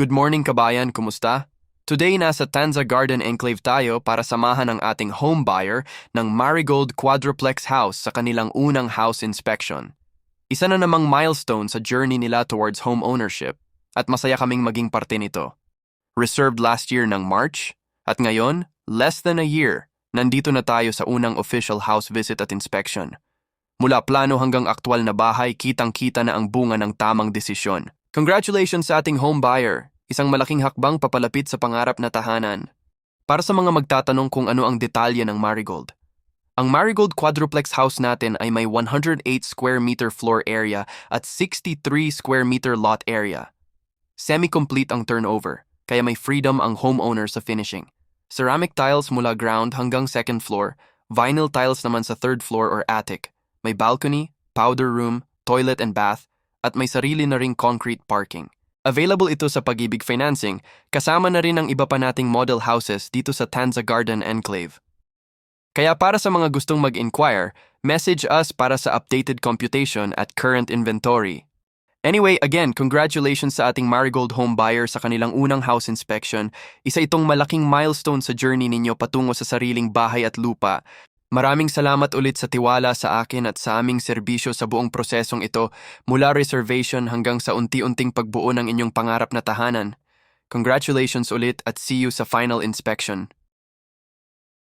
Good morning kabayan, kumusta? Today nasa Tanza Garden Enclave tayo para samahan ang ating home buyer ng Marigold Quadruplex House sa kanilang unang house inspection. Isa na namang milestone sa journey nila towards home ownership at masaya kaming maging parte nito. Reserved last year ng March at ngayon, less than a year, nandito na tayo sa unang official house visit at inspection. Mula plano hanggang aktwal na bahay, kitang-kita na ang bunga ng tamang desisyon. Congratulations sa ating home buyer, isang malaking hakbang papalapit sa pangarap na tahanan. Para sa mga magtatanong kung ano ang detalye ng Marigold. Ang Marigold Quadruplex House natin ay may 108 square meter floor area at 63 square meter lot area. Semi-complete ang turnover, kaya may freedom ang homeowner sa finishing. Ceramic tiles mula ground hanggang second floor, vinyl tiles naman sa third floor or attic. May balcony, powder room, toilet and bath, at may sarili na ring concrete parking. Available ito sa Pag-ibig Financing, kasama na rin ang iba pa nating model houses dito sa Tanza Garden Enclave. Kaya para sa mga gustong mag-inquire, message us para sa updated computation at current inventory. Anyway, again, congratulations sa ating Marigold home buyer sa kanilang unang house inspection. Isa itong malaking milestone sa journey ninyo patungo sa sariling bahay at lupa. Maraming salamat ulit sa tiwala sa akin at sa aming serbisyo sa buong prosesong ito, mula reservation hanggang sa unti-unting pagbuo ng inyong pangarap na tahanan. Congratulations ulit at see you sa final inspection.